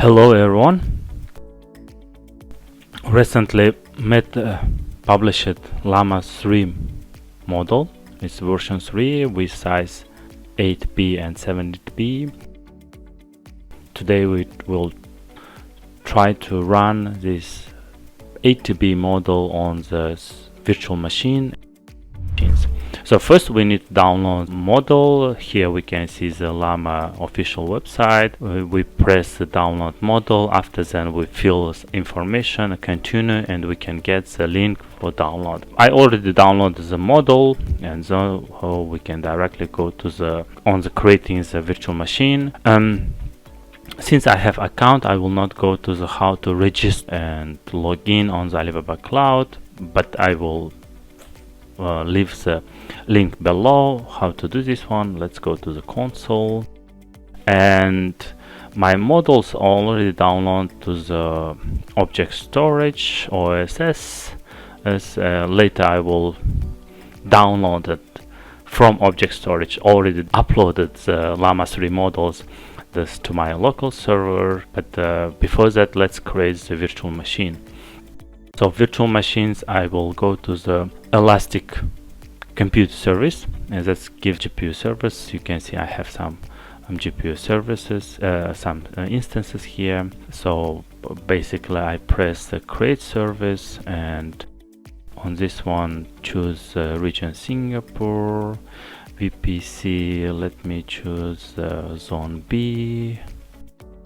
Hello everyone. Recently published Llama 3 model. It's version 3 with size 8B and 7B. Today we will try to run this 8B model on the virtual machine. So first we need to download model. Here we can see the Llama official website. We press the download model. After that we fill information, continue, and we can get the link for download. I already downloaded the model, and so we can directly go to the creating the virtual machine. Since I have account, I will not go to the how to register and log in on the Alibaba Cloud, but I will leave the link below how to do this one. Let's go to the console, and my models already download to the object storage OSS. Later I will download it from object storage. Already uploaded the Llama 3 models to my local server, but before that let's create the virtual machine. So virtual machines, I will go to the Elastic Compute Service, and that's give GPU service. You can see I have some GPU services, some instances here. So basically I press the create service, and on this one choose region Singapore, VPC. Let me choose zone B.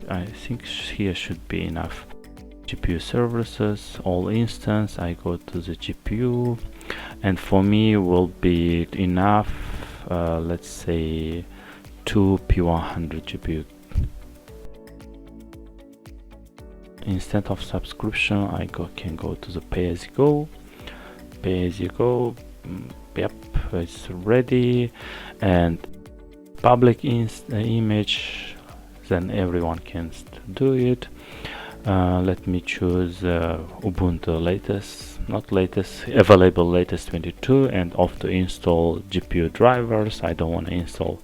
I think here should be enough. GPU services, all instance, I go to the GPU, and for me will be enough, let's say 2 P100 GPU. Instead of subscription, I can go to the pay as you go. Yep, it's ready, and public image, then everyone can do it. Let me choose Ubuntu available latest 22, and off to install GPU drivers. I don't want to install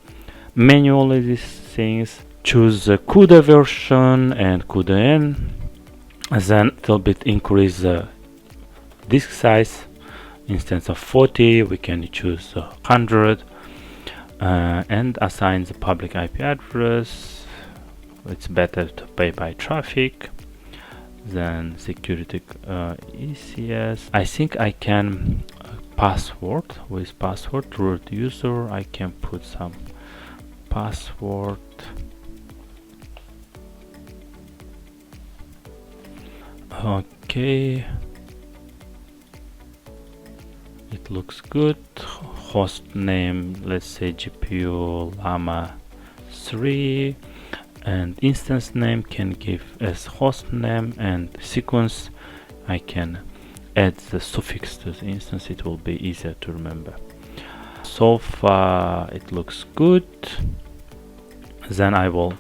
manually these things. Choose the CUDA version and CUDA N, then a little bit increase the disk size. Instead of 40 we can choose 100, and assign the public IP address. It's better to pay by traffic. Then security ECS. I think I can password with password root user. I can put some password. Okay, it looks good. Host name, let's say GPU Llama 3, and instance name can give as host name, and sequence I can add the suffix to the instance. It will be easier to remember. So far it looks good. Then I will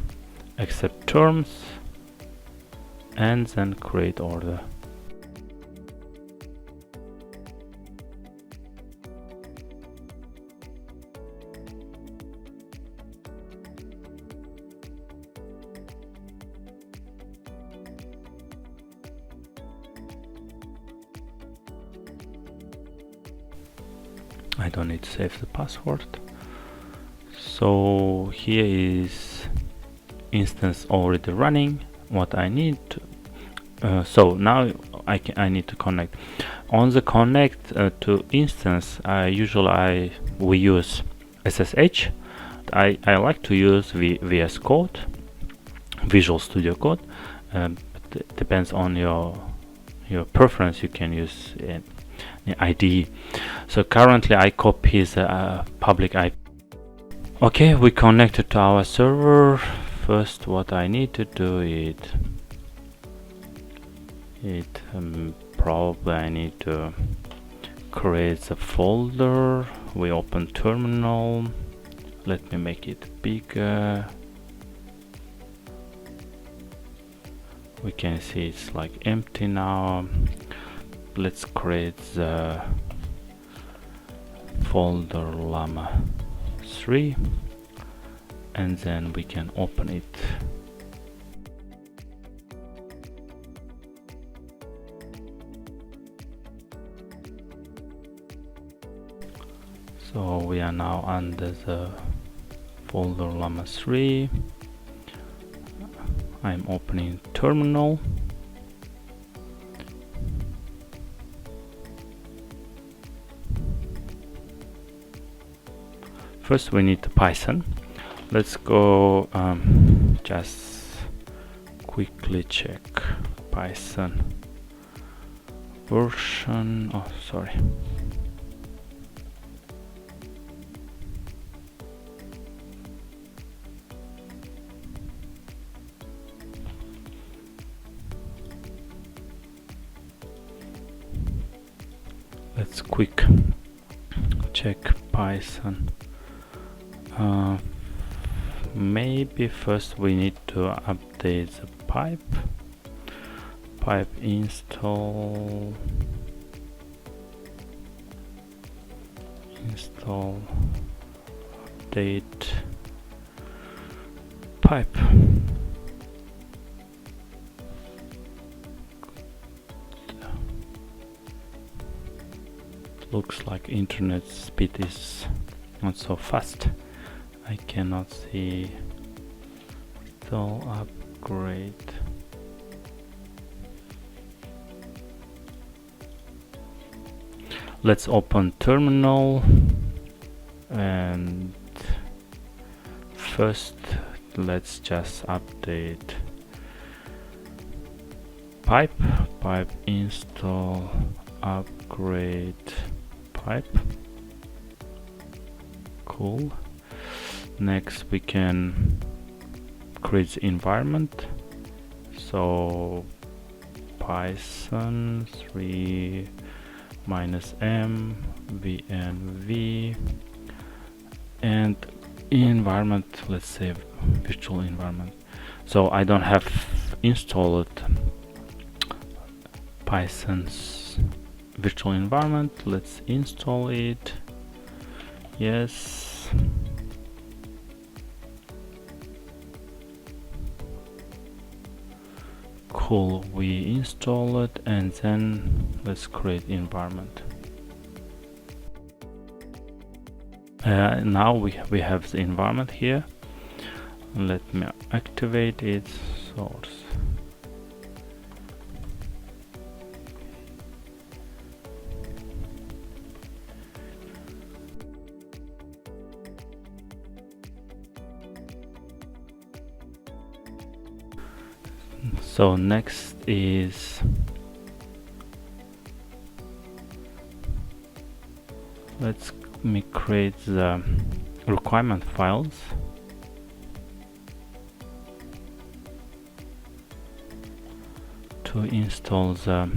accept terms and then create order. I don't need to save the password. So here is instance already running. What I need to, so now I need to connect. On the connect to instance, we use SSH. I like to use VS Code, Visual Studio Code. But it depends on your preference. You can use IDE. So currently I copy the public IP. Okay, we connected to our server. First what I need to do probably I need to create a folder. We open terminal. Let me make it bigger. We can see it's like empty now. Let's create the folder Llama 3, and then we can open it. So we are now under the folder Llama 3. I'm opening terminal. First we need Python. Let's go just quickly check Python version. Oh, sorry. Let's quick check Python. Maybe first we need to update the pipe install update pipe. Looks like internet speed is not so fast. I cannot see. Install upgrade. Let's open terminal, and first let's just update pipe install upgrade pipe. Cool. Next we can create the environment. So Python 3 -m vnv, and environment, let's say virtual environment. So I don't have installed Python's virtual environment. Let's install it. Yes. Cool, we install it, and then let's create environment. Now we have the environment here. Let me activate its source. So next is let's create the requirement files. To install the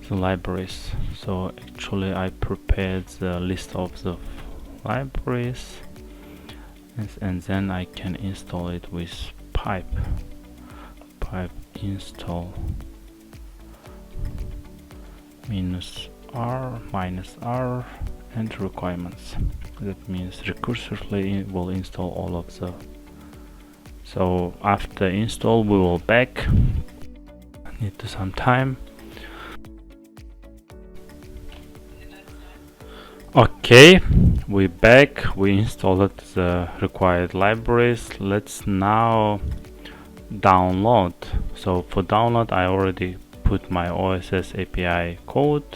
libraries. So actually I prepared the list of the libraries, and then I can install it with pipe install -r and requirements. That means recursively will install all of the. So after install we will back. Need to some time. Okay, we back. We installed the required libraries. Let's now download. So for download I already put my OSS API code.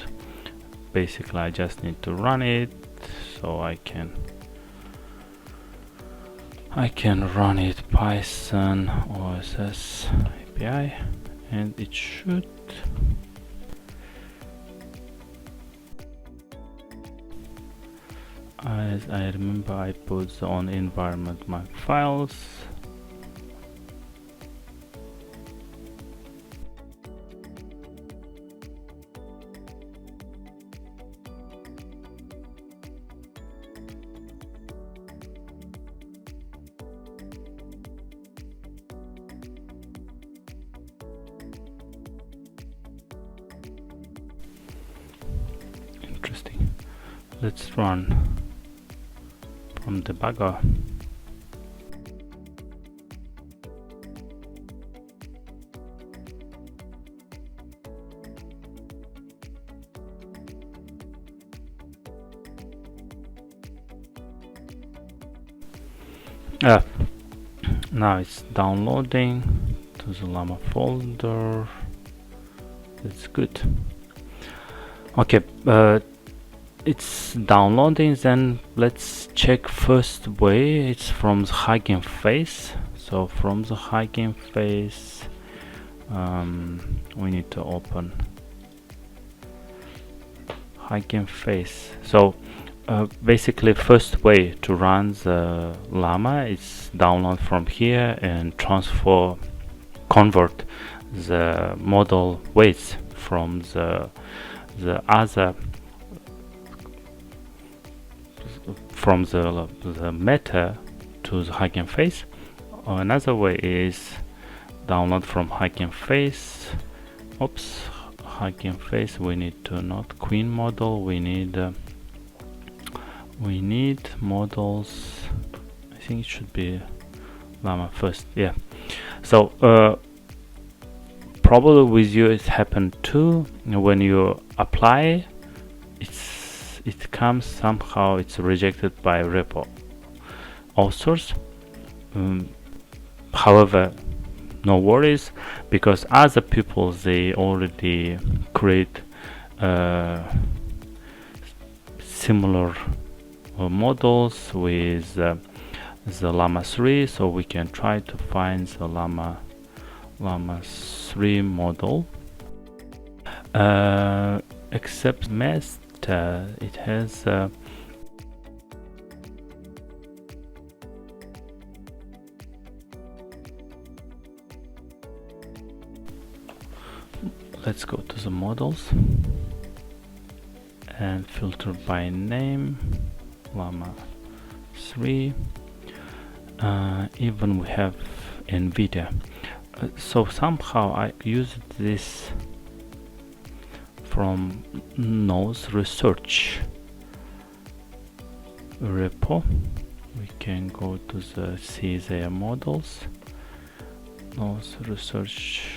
Basically I just need to run it, so I can run it Python OSS API, and it should. As I remember, I put on environment my files. Interesting. Let's run from debugger. uh, Now it's downloading to the Llama folder. That's good. Okay, it's downloading. Then let's check first way. It's from the HuggingFace. So from the HuggingFace, we need to open HuggingFace. So basically, first way to run the Llama is download from here and convert the model weights from the other from the meta to the HuggingFace. Another way is download from HuggingFace. Oops, HuggingFace. We need to not Queen model. We need models. I think it should be Llama first. Yeah. So probably with you it happened too. When you apply, it comes somehow. It's rejected by repo authors. However, no worries, because other people, they already create similar models with the Llama 3, so we can try to find the Llama 3 model. Except Meta, it has let's go to the models and filter by name, Llama 3. Even we have NVIDIA. So somehow I used this from Nose Research repo. We can go to the see their models. Nose Research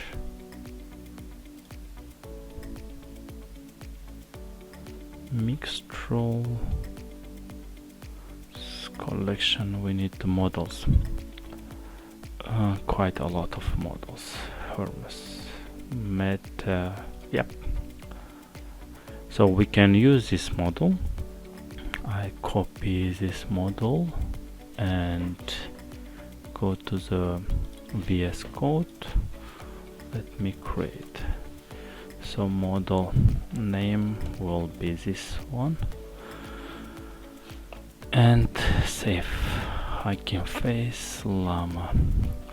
Mixtral collection. We need the models. Quite a lot of models. Hermes, Meta, yep. So we can use this model. I copy this model and go to the VS Code. Let me create. So model name will be this one. And save. HuggingFace Llama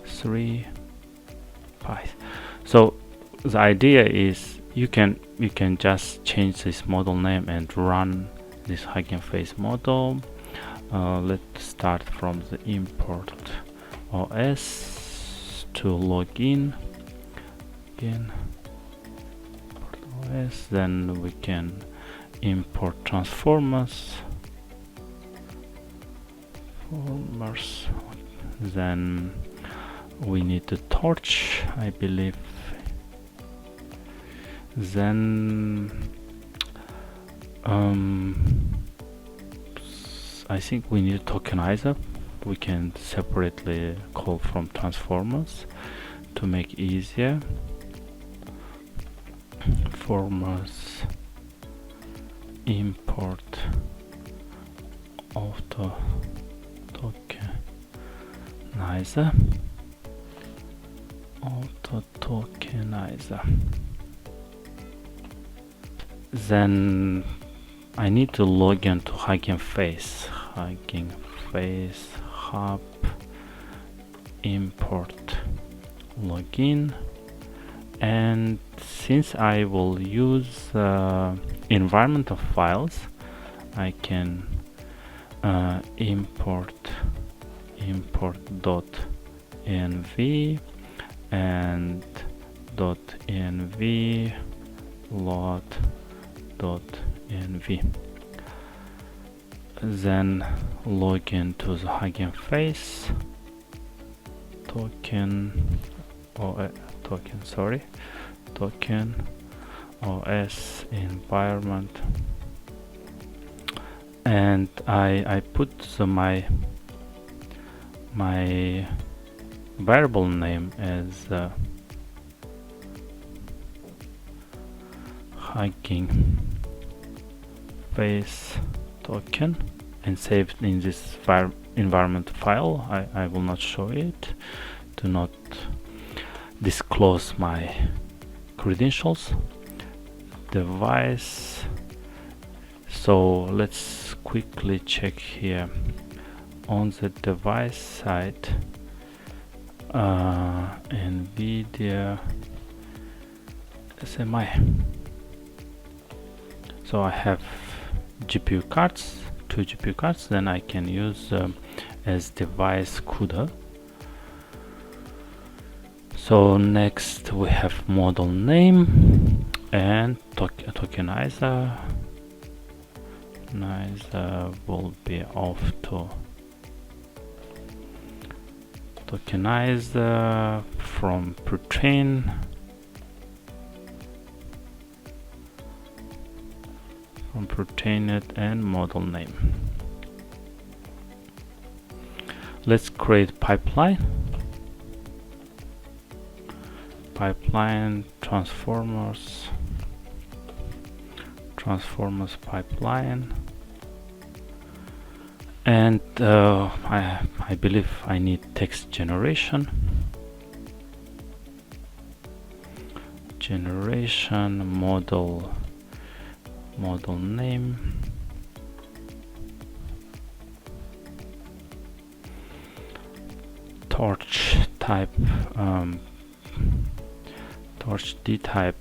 3 Python. So the idea is you can just change this model name and run this HuggingFace model. Let's start from the import OS to login again. Import OS, then we can import transformers. Then we need the torch, I believe. Then I think we need a tokenizer. We can separately call from transformers to make easier. Transformers import auto tokenizer. Auto tokenizer. Then I need to log in to HuggingFace. HuggingFace hub import login, and since I will use environment of files, I can import .env and .env load.env. Then log into the HuggingFace token OS environment, and I put my variable name as HuggingFace token and saved in this environment file. I will not show it. Do not disclose my credentials. Device. So let's quickly check here on the device side. NVIDIA SMI. So I have GPU cards, 2 GPU cards, then I can use as device CUDA. So next we have model name and tokenizer. Will be auto tokenizer from pre-train. It and model name. Let's create pipeline transformers pipeline, and I believe I need text generation model name, torch type, torch D type.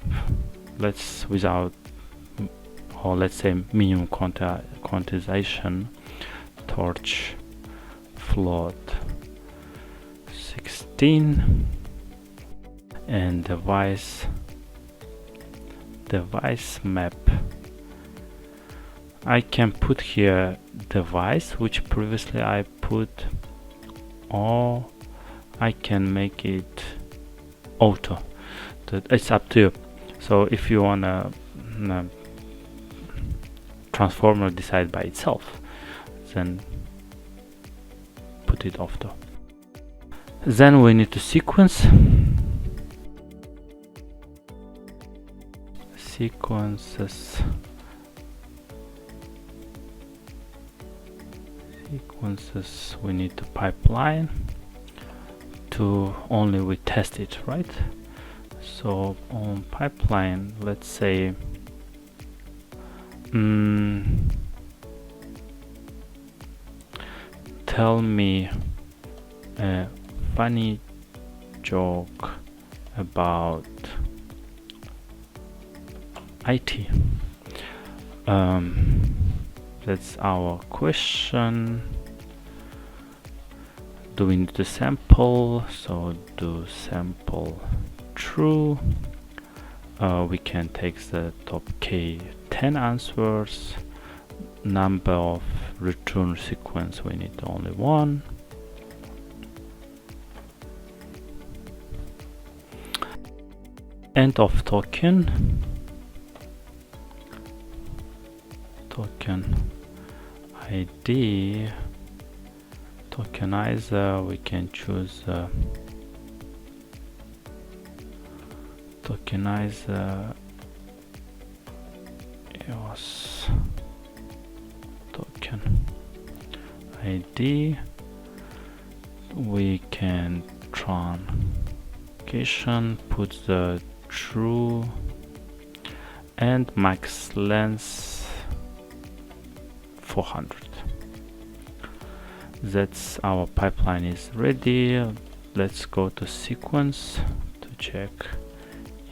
Let's let's say minimum quantization, torch float 16, and device map. I can put here device, which previously I put, or I can make it auto. It's up to you. So if you wanna transformer decide by itself, then put it auto. Then we need to sequences. We need to pipeline to only we test it, right? So on pipeline, let's say tell me a funny joke about IT. That's our question. Do we need to sample? So do sample true. We can take the top K10 answers. Number of return sequence, we need only 1. End of token ID. Tokenizer, we can choose tokenizer EOS token ID. We can truncation, put the true, and max length 400. That's our pipeline is ready. Let's go to sequence to check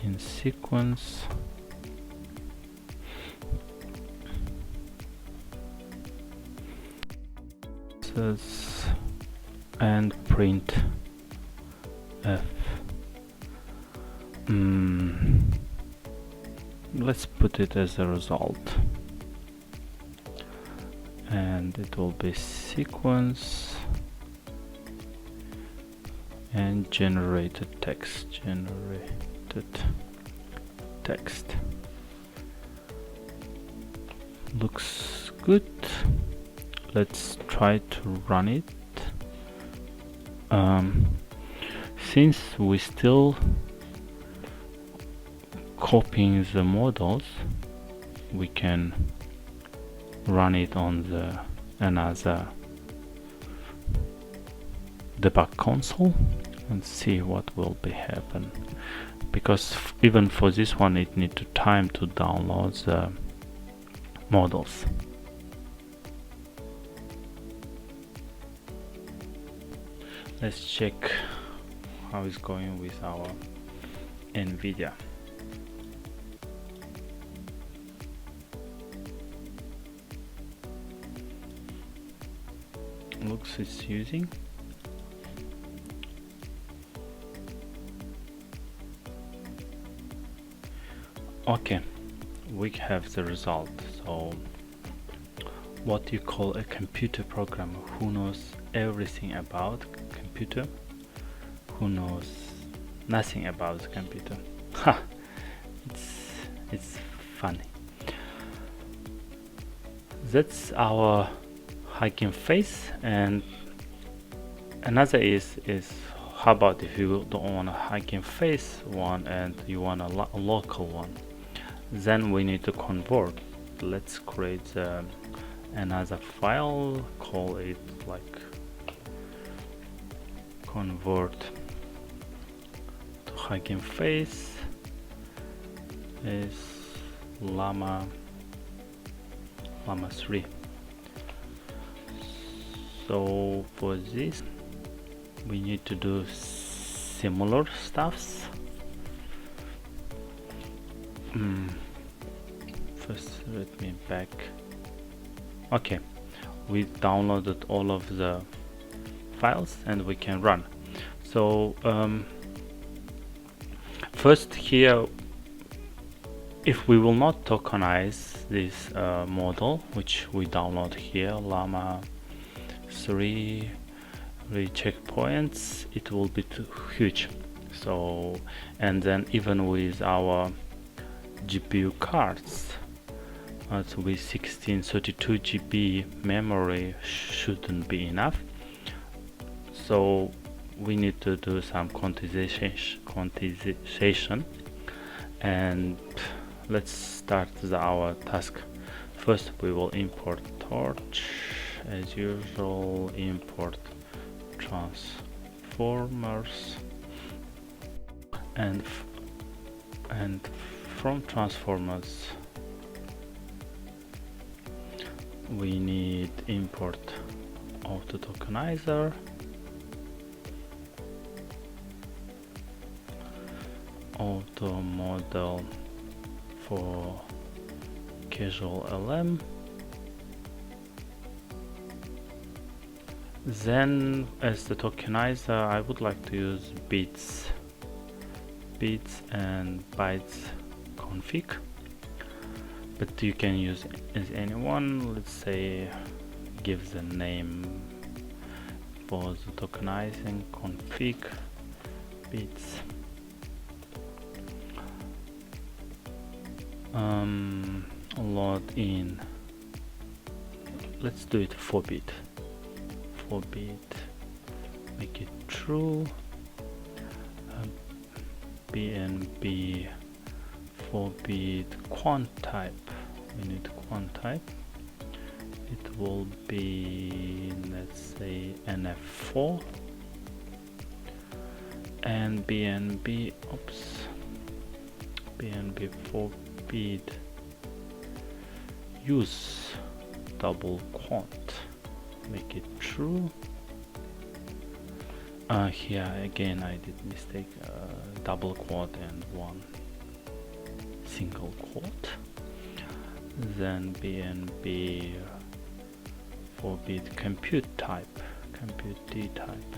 in sequence. And print F. Let's put it as a result, and it will be sequence and generated text. Looks good. Let's try to run it. since we still copying the models, we can run it on the another debug console and see what will be happen, because even for this one it need to time to download the models. Let's check how it's going with our NVIDIA. Looks it's using. Okay, we have the result. So what you call a computer programmer who knows everything about computer, who knows nothing about the computer. Ha! It's funny. That's our HuggingFace, and another is how about if you don't want a HuggingFace one and you want a local one, then we need to convert. Let's create another file, call it like convert to HuggingFace is Llama 3. So for this we need to do similar stuffs. First let me back. Okay, we downloaded all of the files and we can run. So first here, if we will not tokenize this model which we download here, Llama 3 checkpoints, it will be too huge. So, and then even with our GPU cards, so with 1632 GB memory shouldn't be enough. So we need to do some quantization, and let's start our task. First we will import torch as usual, import transformers, and from transformers we need import auto tokenizer, auto model for casual LM. Then as the tokenizer I would like to use bits and bytes config, but you can use as anyone. Let's say give the name for the tokenizing config bits. Load in, let's do it 4-bit, make it true. BNB 4-bit quant type, we need quant type, it will be, let's say, NF4, and BNB 4-bit use double quant, make it true. Here again I did mistake, double quote and one single quote. Then BNB 4-bit compute type, compute D type,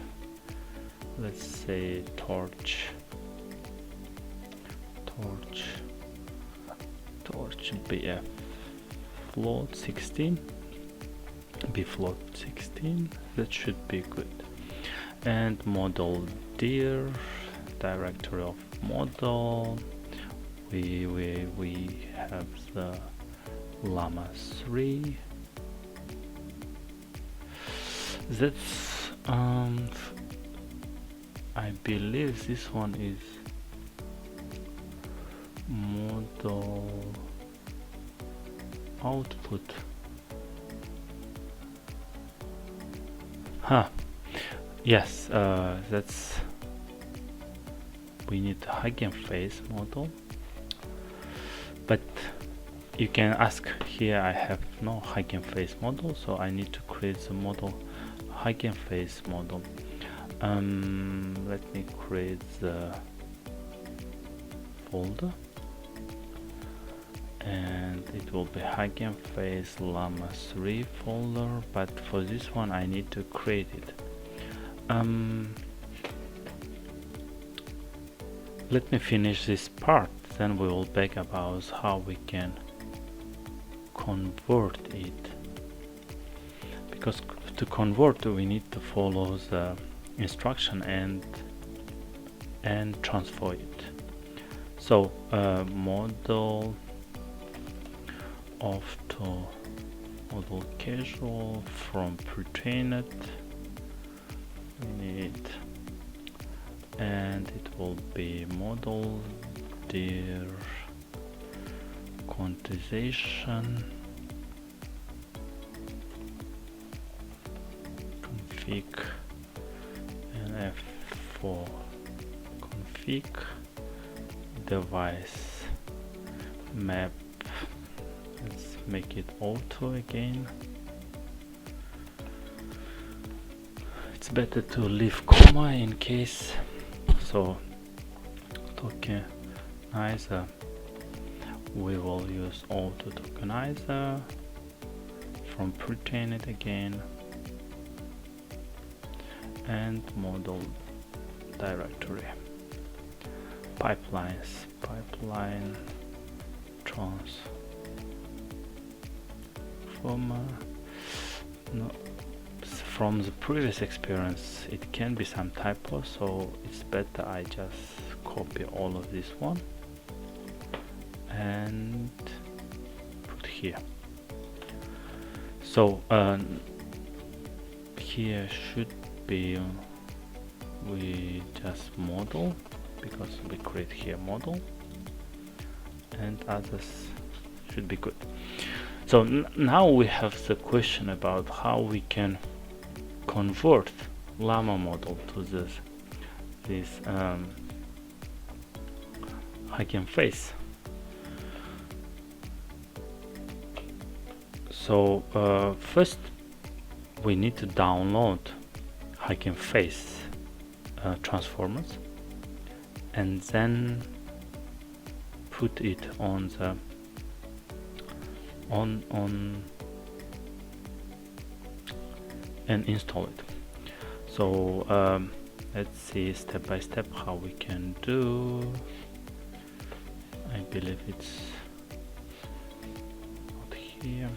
let's say torch BF float 16, bfloat 16, that should be good. And model dir, directory of model, we have the Llama 3. That's I believe this one is model output. Yes, that's, we need the HuggingFace model, but you can ask here. I have no HuggingFace model, so I need to create the model HuggingFace model. Let me create the folder, and it will be HuggingFace Llama 3 folder, but for this one I need to create it. Let me finish this part, then we will back about how we can convert it, because to convert we need to follow the instruction and transfer it. So model auto model casual from pre-trained we need, and it will be model dir quantization config nf for config device map. Let's make it auto again. It's better to leave comma in case. So tokenizer, we will use auto tokenizer from pre-trained again, and model directory pipelines, pipeline transformer. No, from the previous experience it can be some typo, so it's better I just copy all of this one and put here. So here should be we just model, because we create here model, and others should be good. So now we have the question about how we can convert Llama model to this HuggingFace. So first we need to download HuggingFace transformers, and then put it on the and install it. So let's see step by step how we can do. I believe it's not here.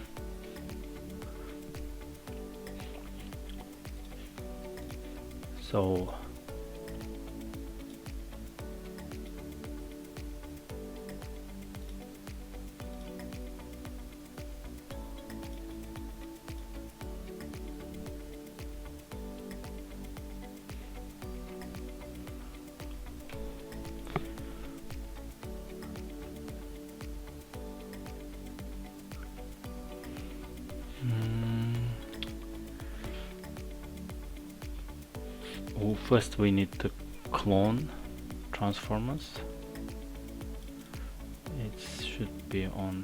So first we need to clone transformers. It should be on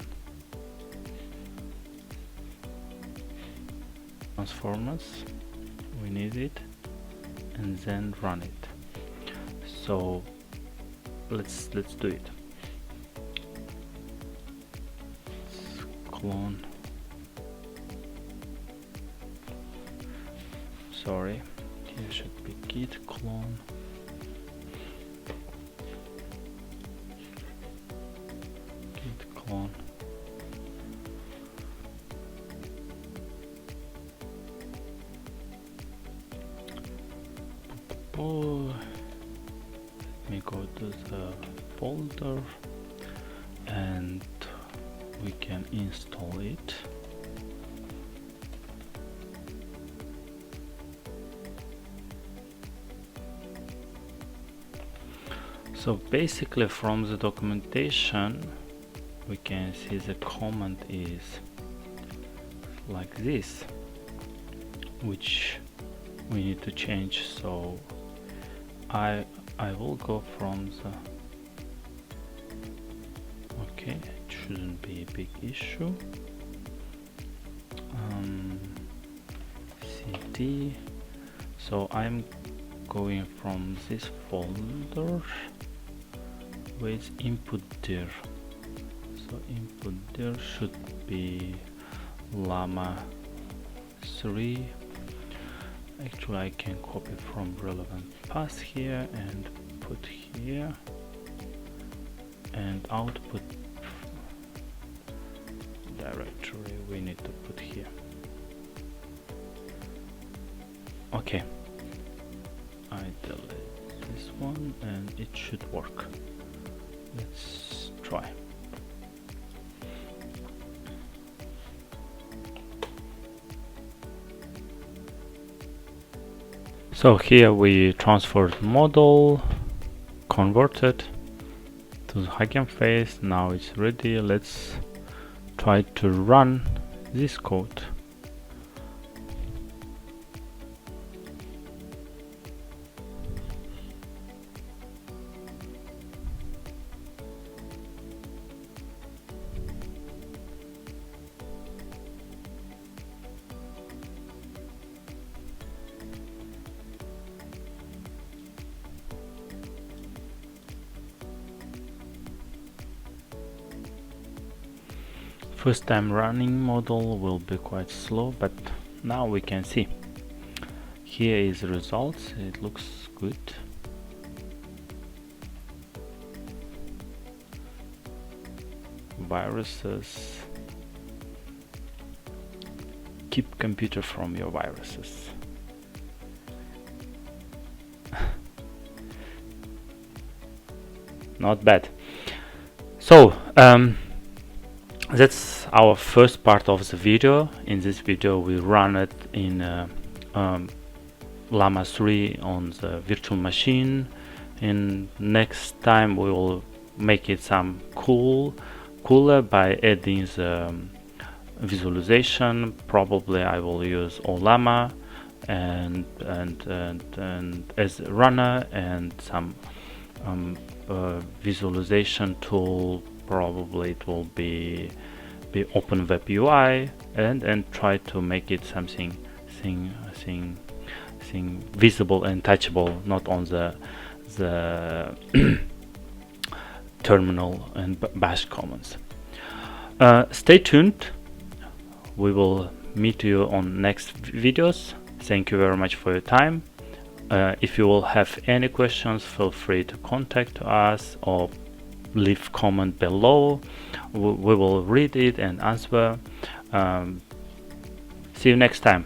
transformers, we need it, and then run it. So let's do it. Let's clone, sorry, here should be git clone. Git clone. Let me go to the folder and we can install it. So basically from the documentation we can see the command is like this, which we need to change. So I will go from the, okay, it shouldn't be a big issue. CD, so I'm going from this folder with input dir. So input dir should be Llama 3. Actually I can copy from relevant path here and put here, and output directory we need to put here. Okay, I delete this one and it should work. Let's try. So here we transferred model, converted to the HuggingFace. Now it's ready. Let's try to run this code. First time running model will be quite slow, but now we can see. Here is the results. It looks good. Viruses. Keep computer from your viruses. Not bad. So that's our first part of the video. In this video we run it in Llama 3 on the virtual machine, and next time we will make it some cooler by adding the visualization. Probably I will use Llama and as a runner, and some visualization tool. Probably it will be Open Web UI, and try to make it something visible and touchable, not on the terminal and bash commands. Stay tuned. We will meet you on next videos. Thank you very much for your time. If you will have any questions, feel free to contact us or leave comment below. We will read it and answer. See you next time.